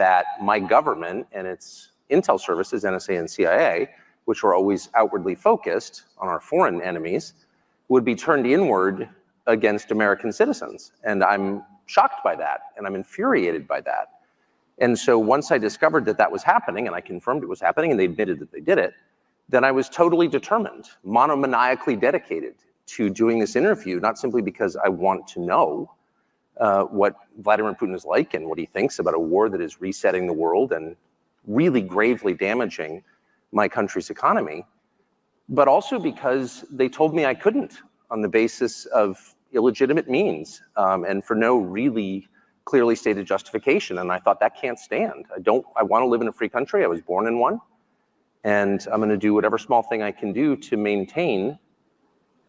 that my government and its intel services, NSA and CIA, which were always outwardly focused on our foreign enemies, would be turned inward against American citizens. And I'm shocked by that, and I'm infuriated by that. And so once I discovered that that was happening, and I confirmed it was happening, and they admitted that they did it, then I was totally determined, monomaniacally dedicated to doing this interview, not simply because I want to know what Vladimir Putin is like and what he thinks about a war that is resetting the world and really gravely damaging my country's economy, but also because they told me I couldn't on the basis of illegitimate means and for no really clearly stated justification. And I thought that can't stand. I want to live in a free country. I was born in one. And I'm going to do whatever small thing I can do to maintain,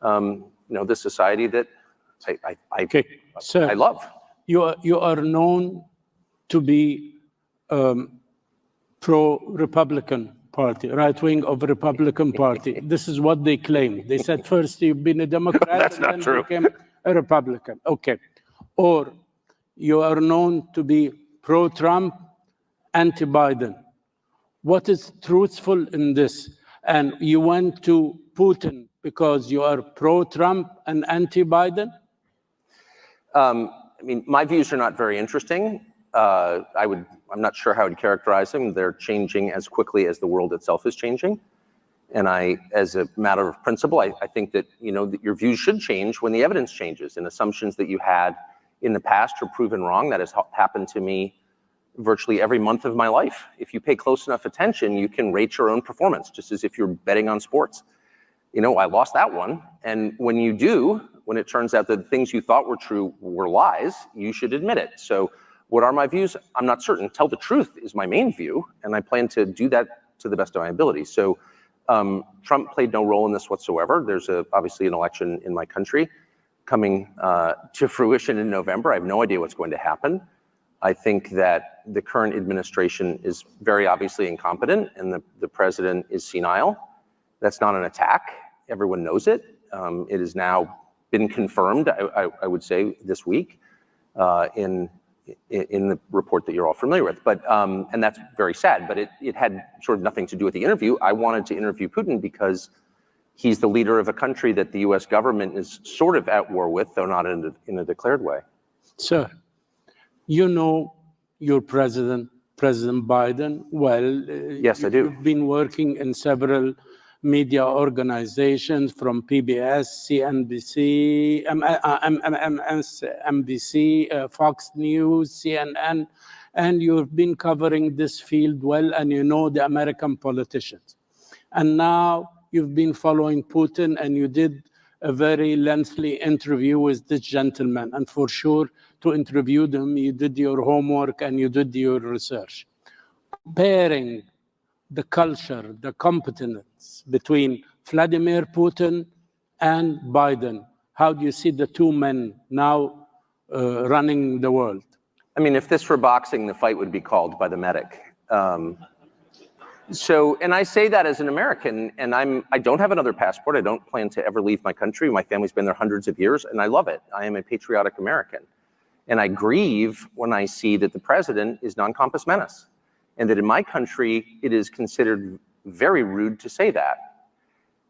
the society that I love. You are known to be pro-Republican Party, right wing of the Republican Party. This is what they claim. They said first you've been a Democrat That's and not then true. became a Republican. Okay. Or you are known to be pro-Trump, anti-Biden. What is truthful in this? And you went to Putin because you are pro-Trump and anti-Biden? My views are not very interesting. I'm not sure how I'd characterize them. They're changing as quickly as the world itself is changing. And as a matter of principle, I think that, that your views should change when the evidence changes, and assumptions that you had in the past are proven wrong. That has happened to me virtually every month of my life. If you pay close enough attention, you can rate your own performance, just as if you're betting on sports. I lost that one. And when you do, when it turns out that the things you thought were true were lies, you should admit it. So what are my views? I'm not certain. Tell the truth is my main view, and I plan to do that to the best of my ability. So Trump played no role in this whatsoever. There's obviously an election in my country coming to fruition in November. I have no idea what's going to happen. I think that the current administration is very obviously incompetent, and the president is senile. That's not an attack. Everyone knows it. It has now been confirmed, I would say, this week in the report that you're all familiar with. But and that's very sad. But it had sort of nothing to do with the interview. I wanted to interview Putin because he's the leader of a country that the U.S. government is sort of at war with, though not in a declared way. Sir, you know your President Biden well. Yes, I do. You've been working in several media organizations, from PBS, CNBC, MSNBC, Fox News, CNN, and you've been covering this field well, and you know the American politicians. And now you've been following Putin, and you did a very lengthy interview with this gentleman. And for sure, to interview them, you did your homework and you did your research. Comparing the culture, the competence between Vladimir Putin and Biden, how do you see the two men now running the world? If this were boxing, the fight would be called by the medic. And I say that as an American, and I don't have another passport. I don't plan to ever leave my country. My family's been there hundreds of years, and I love it. I am a patriotic American. And I grieve when I see that the president is non compos mentis, and that in my country, it is considered very rude to say that.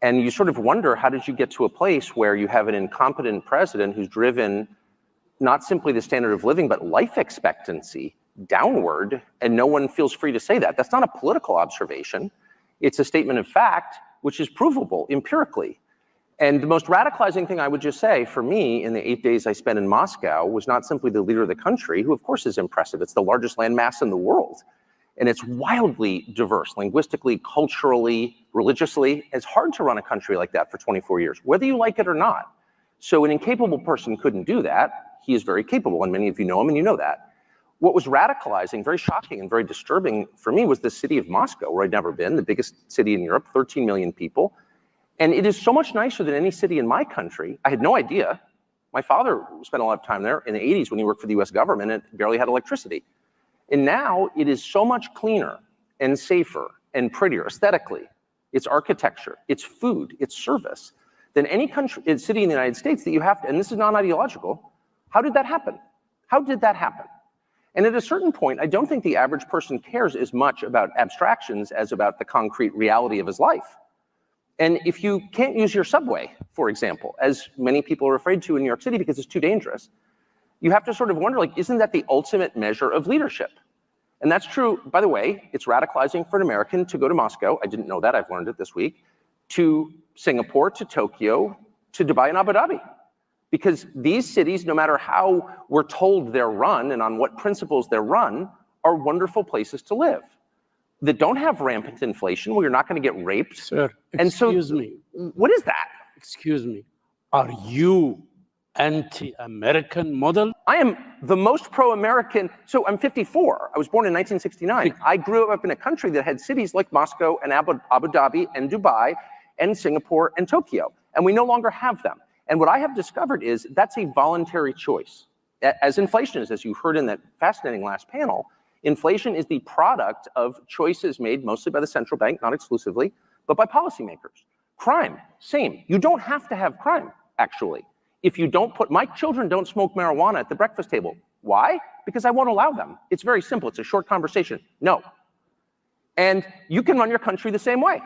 And you sort of wonder, how did you get to a place where you have an incompetent president who's driven not simply the standard of living, but life expectancy downward, and no one feels free to say that? That's not a political observation. It's a statement of fact, which is provable empirically. And the most radicalizing thing I would just say for me in the 8 days I spent in Moscow was not simply the leader of the country, who of course is impressive. It's the largest landmass in the world. And it's wildly diverse, linguistically, culturally, religiously. It's hard to run a country like that for 24 years, whether you like it or not. So an incapable person couldn't do that. He is very capable, and many of you know him, and you know that. What was radicalizing, very shocking, and very disturbing for me was the city of Moscow, where I'd never been, the biggest city in Europe, 13 million people. And it is so much nicer than any city in my country. I had no idea. My father spent a lot of time there in the 80s when he worked for the US government and barely had electricity. And now it is so much cleaner and safer and prettier aesthetically. Its architecture, its food, its service, than any country, city in the United States that you have to, and this is non-ideological. How did that happen? How did that happen? And at a certain point, I don't think the average person cares as much about abstractions as about the concrete reality of his life. And if you can't use your subway, for example, as many people are afraid to in New York City because it's too dangerous, you have to sort of wonder, like, isn't that the ultimate measure of leadership? And that's true, by the way, it's radicalizing for an American to go to Moscow, I didn't know that, I've learned it this week, to Singapore, to Tokyo, to Dubai and Abu Dhabi. Because these cities, no matter how we're told they're run and on what principles they're run, are wonderful places to live that don't have rampant inflation, where you're not going to get raped. Sir, excuse me. What is that? Excuse me. Are you anti-American model? I am the most pro-American. So I'm 54. I was born in 1969. I grew up in a country that had cities like Moscow and Abu Dhabi and Dubai and Singapore and Tokyo. And we no longer have them. And what I have discovered is that's a voluntary choice. As inflation is, as you heard in that fascinating last panel, inflation is the product of choices made mostly by the central bank, not exclusively, but by policymakers. Crime, same. You don't have to have crime, actually. If you don't put, my children don't smoke marijuana at the breakfast table. Why? Because I won't allow them. It's very simple. It's a short conversation. No. And you can run your country the same way.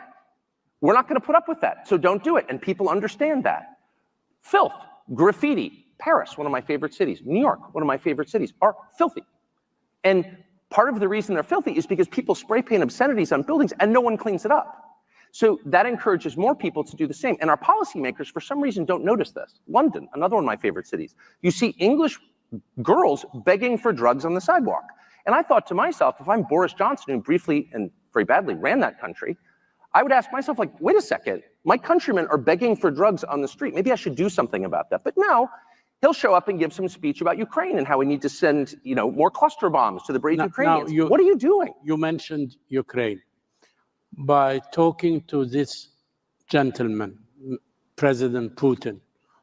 We're not going to put up with that, so don't do it. And people understand that. Filth, graffiti, Paris, one of my favorite cities, New York, one of my favorite cities, are filthy. And part of the reason they're filthy is because people spray paint obscenities on buildings and no one cleans it up. So that encourages more people to do the same. And our policymakers, for some reason, don't notice this. London, another one of my favorite cities. You see English girls begging for drugs on the sidewalk. And I thought to myself, if I'm Boris Johnson, who briefly and very badly ran that country, I would ask myself, like, wait a second, my countrymen are begging for drugs on the street. Maybe I should do something about that. But now, he'll show up and give some speech about Ukraine and how we need to send, more cluster bombs to the brave Ukrainians. What are you doing? You mentioned Ukraine. By talking to this gentleman, President Putin,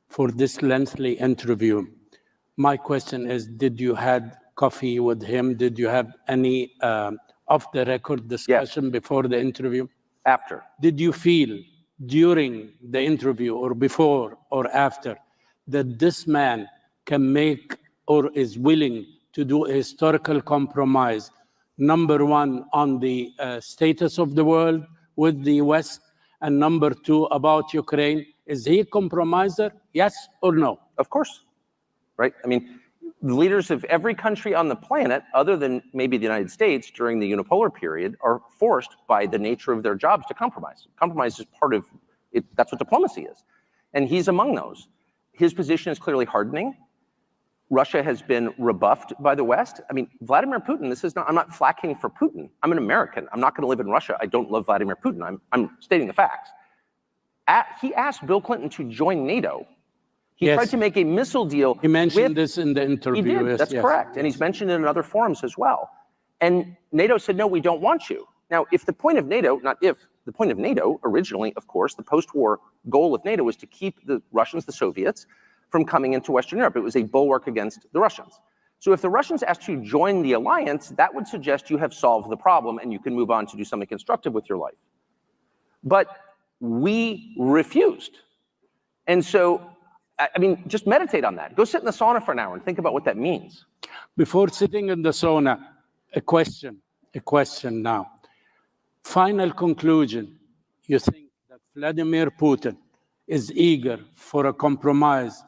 for this lengthy interview, my question is, did you had coffee with him? Did you have any off-the-record discussion before the interview? After. Did you feel during the interview or before or after that this man can make or is willing to do a historical compromise, number one, on the status of the world with the West, and number two, about Ukraine? Is he a compromiser, yes or no? Of course, right? I mean, the leaders of every country on the planet, other than maybe the United States during the unipolar period, are forced by the nature of their jobs to compromise. Compromise is part of it. That's what diplomacy is. And he's among those. His position is clearly hardening. Russia has been rebuffed by the West. I mean, Vladimir Putin, I'm not flacking for Putin. I'm an American. I'm not going to live in Russia. I don't love Vladimir Putin. I'm stating the facts. He asked Bill Clinton to join NATO. He tried to make a missile deal. He mentioned this in the interview. He did. That's correct. And he's mentioned it in other forums as well. And NATO said, no, we don't want you. Now, if the point of NATO, the point of NATO originally, of course, the post-war goal of NATO was to keep the Russians, the Soviets, from coming into Western Europe. It was a bulwark against the Russians. So if the Russians asked you to join the alliance, that would suggest you have solved the problem and you can move on to do something constructive with your life. But we refused. And so, I mean, just meditate on that. Go sit in the sauna for an hour and think about what that means. Before sitting in the sauna, a question now. Final conclusion. You think that Vladimir Putin is eager for a compromise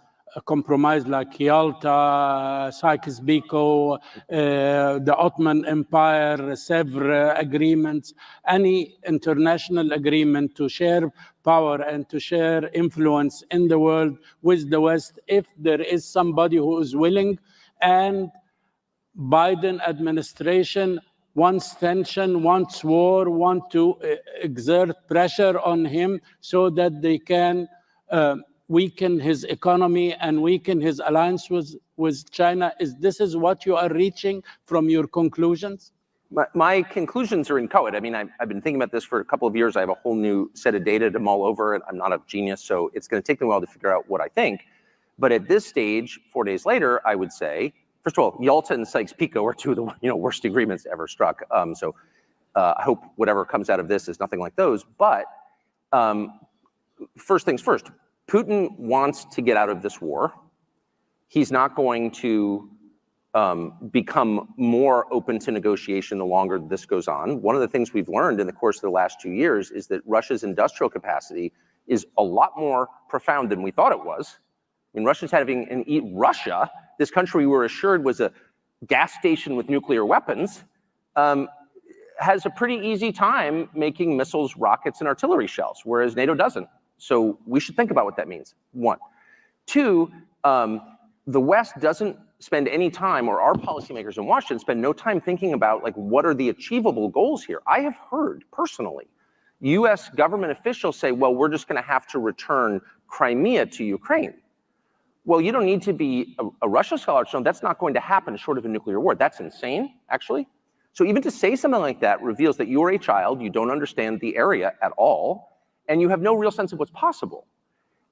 like Yalta, Sykes-Picot, the Ottoman Empire, Sèvres agreements, any international agreement to share power and to share influence in the world with the West, if there is somebody who is willing, and Biden administration wants tension, wants war, want to exert pressure on him so that they can weaken his economy and weaken his alliance with China. This is what you are reaching from your conclusions? My conclusions are inchoate. I mean, I've been thinking about this for a couple of years. I have a whole new set of data to mull over, and I'm not a genius, so it's going to take me a while to figure out what I think. But at this stage, 4 days later, I would say, first of all, Yalta and Sykes-Picot are two of the worst agreements ever struck. So I hope whatever comes out of this is nothing like those. But first things first, Putin wants to get out of this war. He's not going to become more open to negotiation the longer this goes on. One of the things we've learned in the course of the last 2 years is that Russia's industrial capacity is a lot more profound than we thought it was. I mean, Russia's having an Russia, this country we were assured was a gas station with nuclear weapons, has a pretty easy time making missiles, rockets, and artillery shells, whereas NATO doesn't. So we should think about what that means, one. Two, the West doesn't spend any time, or our policymakers in Washington spend no time thinking about, like, what are the achievable goals here? I have heard personally US government officials say, well, we're just going to have to return Crimea to Ukraine. Well, you don't need to be a Russia scholar to know that's not going to happen short of a nuclear war. That's insane, actually. So even to say something like that reveals that you're a child, you don't understand the area at all, and you have no real sense of what's possible.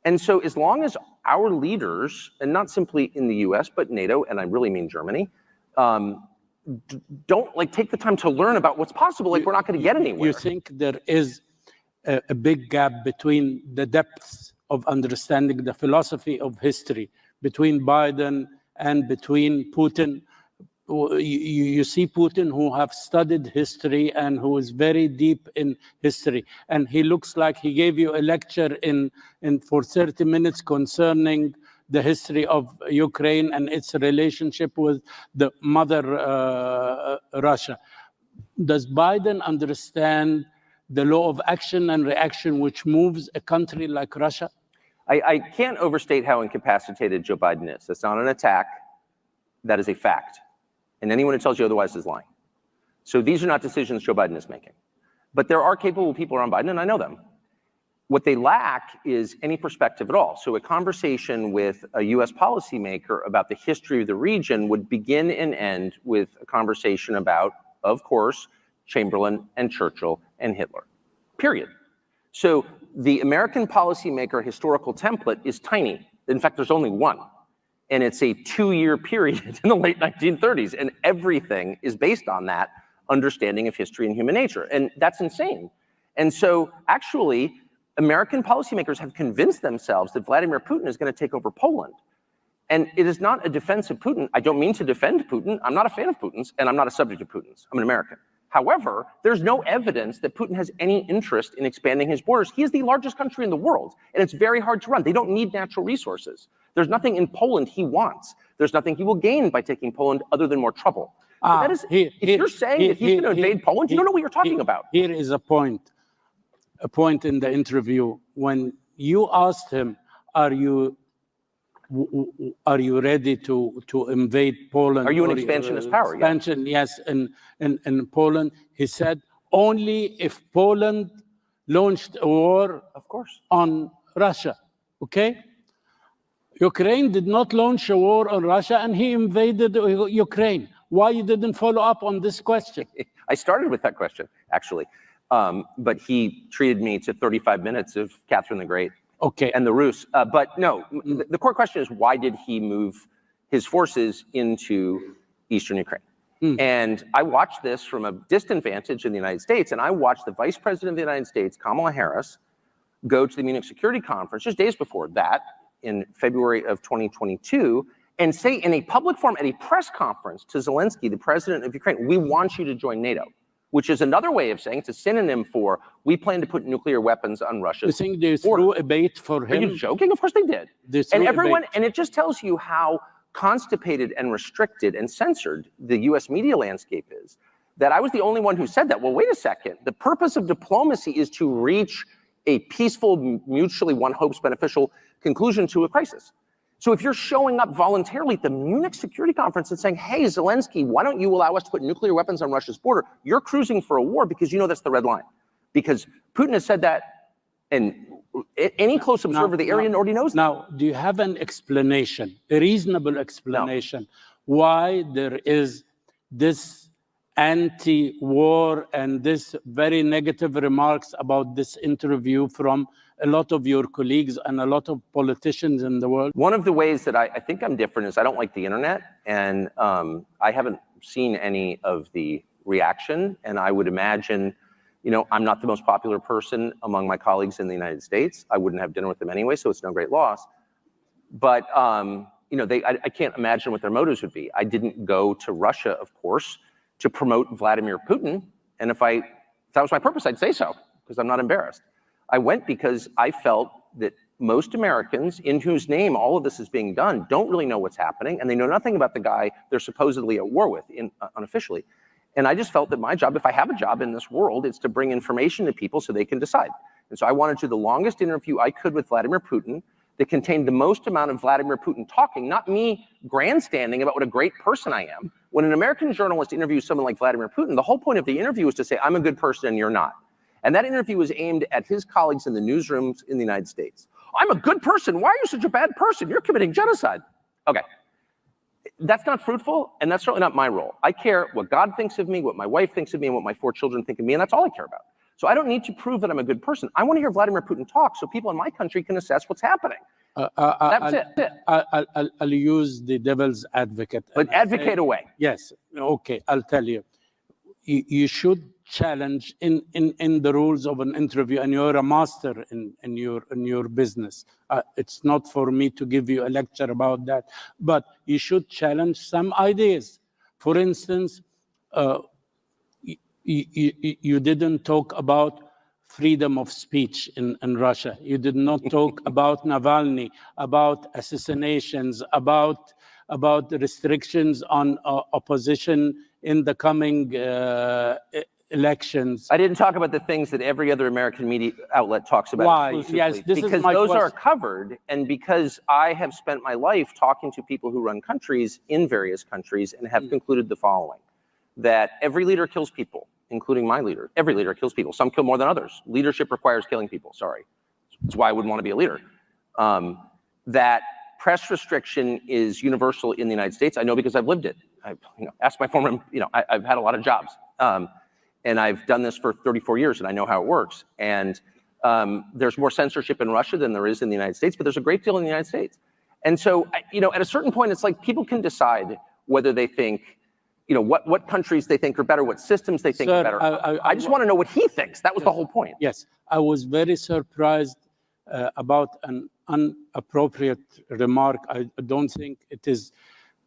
And so as long as our leaders, and not simply in the US, but NATO, and I really mean Germany, don't like take the time to learn about what's possible, like we're not going to get anywhere. You think there is a big gap between the depths of understanding the philosophy of history between Biden and between Putin? You see Putin, who have studied history and who is very deep in history, and he looks like he gave you a lecture for 30 minutes concerning the history of Ukraine and its relationship with the mother Russia. Does Biden understand the law of action and reaction which moves a country like Russia? I can't overstate how incapacitated Joe Biden is. That's not an attack. That is a fact. And anyone who tells you otherwise is lying. So these are not decisions Joe Biden is making. But there are capable people around Biden, and I know them. What they lack is any perspective at all. So a conversation with a US policymaker about the history of the region would begin and end with a conversation about, of course, Chamberlain and Churchill and Hitler, period. So the American policymaker historical template is tiny. In fact, there's only one. And it's a 2-year period in the late 1930s. And everything is based on that understanding of history and human nature. And that's insane. And so actually, American policymakers have convinced themselves that Vladimir Putin is going to take over Poland. And it is not a defense of Putin. I don't mean to defend Putin. I'm not a fan of Putin's, and I'm not a subject of Putin's. I'm an American. However, there's no evidence that Putin has any interest in expanding his borders. He is the largest country in the world, and it's very hard to run. They don't need natural resources. There's nothing in Poland he wants. There's nothing he will gain by taking Poland other than more trouble. So that is, if you're saying that he's going to invade Poland, you don't know what you're talking about. Here is a point in the interview when you asked him, are you ready to invade Poland? Are you an expansionist power? Expansion, yes, in Poland. He said, only if Poland launched a war, of course, on Russia, okay? Ukraine did not launch a war on Russia, and he invaded Ukraine. Why you didn't follow up on this question? I started with that question, actually. But he treated me to 35 minutes of Catherine the Great. Okay. And the Rus. But no, the core question is, why did he move his forces into Eastern Ukraine? And I watched this from a distant vantage in the United States, and I watched the Vice President of the United States, Kamala Harris, go to the Munich Security Conference just days before that, in February of 2022, and say in a public forum at a press conference to Zelensky, the president of Ukraine, we want you to join NATO, which is another way of saying, it's a synonym for, we plan to put nuclear weapons on Russia's You think they threw a bait for him? Are you joking? Of course they did. And everyone, and it just tells you how constipated and restricted and censored the US media landscape is, that I was the only one who said that. Well, wait a second. The purpose of diplomacy is to reach a peaceful, mutually, one hopes, beneficial conclusion to a crisis. So if you're showing up voluntarily at the Munich Security Conference and saying, hey, Zelensky, why don't you allow us to put nuclear weapons on Russia's border? You're cruising for a war because you know that's the red line. Because Putin has said that, and any close observer of the area already knows that. Now, do you have an explanation, a reasonable explanation, why there is this anti-war and this very negative remarks about this interview from a lot of your colleagues and a lot of politicians in the world? One of the ways that I think I'm different is I don't like the internet, and I haven't seen any of the reaction, and I would imagine, you know, I'm not the most popular person among my colleagues in the United States. I wouldn't have dinner with them anyway, so it's no great loss. But I can't imagine what their motives would be. I didn't go to Russia, of course, to promote Vladimir Putin. And if that was my purpose, I'd say so, because I'm not embarrassed. I went because I felt that most Americans, in whose name all of this is being done, don't really know what's happening, and they know nothing about the guy they're supposedly at war with, unofficially. And I just felt that my job, if I have a job in this world, is to bring information to people so they can decide. And so I wanted to do the longest interview I could with Vladimir Putin that contained the most amount of Vladimir Putin talking, not me grandstanding about what a great person I am. When an American journalist interviews someone like Vladimir Putin, the whole point of the interview is to say, I'm a good person and you're not. And that interview was aimed at his colleagues in the newsrooms in the United States. I'm a good person. Why are you such a bad person? You're committing genocide. Okay. That's not fruitful, and that's certainly not my role. I care what God thinks of me, what my wife thinks of me, and what my 4 children think of me, and that's all I care about. So I don't need to prove that I'm a good person. I want to hear Vladimir Putin talk so people in my country can assess what's happening. That's it. I'll use the devil's advocate. But advocate away. Yes. Okay. I'll tell you. You should challenge in the rules of an interview, and you're a master in your business. It's not for me to give you a lecture about that, but you should challenge some ideas. For instance, you didn't talk about freedom of speech in Russia. You did not talk about Navalny, about assassinations, about restrictions on opposition in the coming elections. I didn't talk about the things that every other American media outlet talks about. Why? Exclusively. Yes, this because is my those question. are covered, and because I have spent my life talking to people who run countries in various countries and have concluded the following: that every leader kills people, including my leader. Every leader kills people. Some kill more than others. Leadership requires killing people. Sorry. That's why I wouldn't want to be a leader. That press restriction is universal in the United States. I know because I've lived it. Ask my former, I've had a lot of jobs. And I've done this for 34 years, and I know how it works. And there's more censorship in Russia than there is in the United States, but there's a great deal in the United States. And so, at a certain point, it's like people can decide whether they think, what countries they think are better, what systems they think are better. I just want to know what he thinks. That was the whole point. Yes, I was very surprised about an inappropriate remark. I don't think it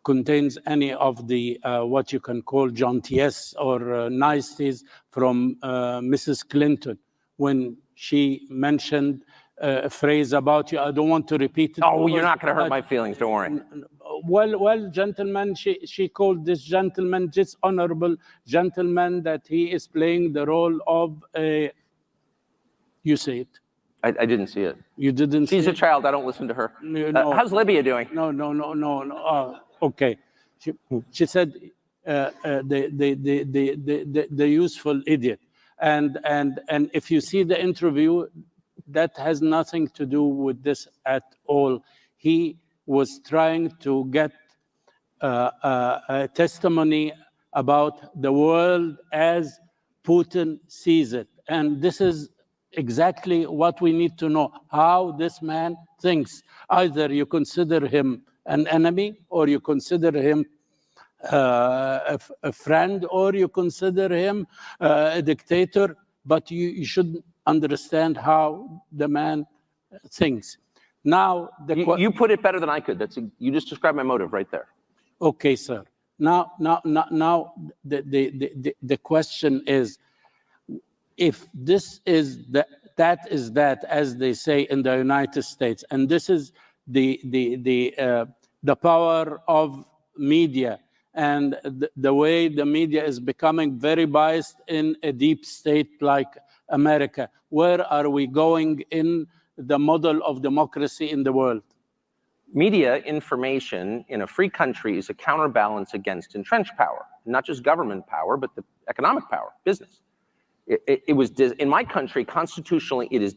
contains any of the what you can call jauntiness or niceties from Mrs. Clinton when she mentioned a phrase about you. I don't want to repeat it. Oh, you're not going to hurt my feelings. Don't worry. Well, gentlemen, she called this gentleman, this honorable gentleman, that he is playing the role of a. You say it. I didn't see it. You didn't. She's a child. I don't listen to her. No. How's Libya doing? No. Okay. She said the useful idiot, and if you see the interview, that has nothing to do with this at all. He was trying to get a testimony about the world as Putin sees it, and this is exactly what we need to know, how this man thinks. Either you consider him an enemy, or you consider him a friend, or you consider him a dictator, but you should understand how the man thinks. Now, you put it better than I could. You just described my motive right there. Okay, sir. Now, the question is, if this is that is that, as they say in the United States, and this is the power of media, and the way the media is becoming very biased in a deep state like America, where are we going in the model of democracy in the world? Media information in a free country is a counterbalance against entrenched power, not just government power, but the economic power, business. It was in my country, constitutionally, it is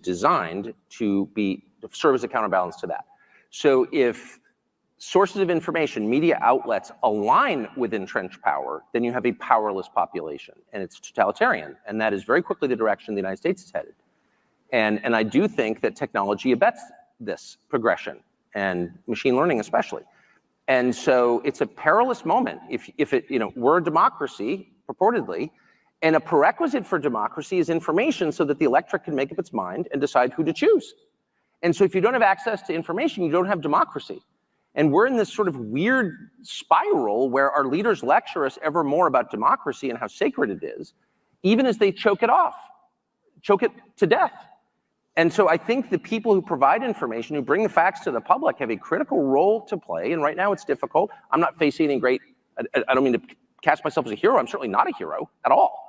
designed to serve as a counterbalance to that. So if sources of information, media outlets align with entrenched power, then you have a powerless population, and it's totalitarian. And that is very quickly the direction the United States is headed. And I do think that technology abets this progression, and machine learning especially. And so it's a perilous moment if we're a democracy, purportedly, and a prerequisite for democracy is information so that the electorate can make up its mind and decide who to choose. And so if you don't have access to information, you don't have democracy. And we're in this sort of weird spiral where our leaders lecture us ever more about democracy and how sacred it is, even as they choke it off, choke it to death. And so I think the people who provide information, who bring the facts to the public, have a critical role to play. And right now it's difficult. I'm not facing any great, I don't mean to cast myself as a hero. I'm certainly not a hero at all.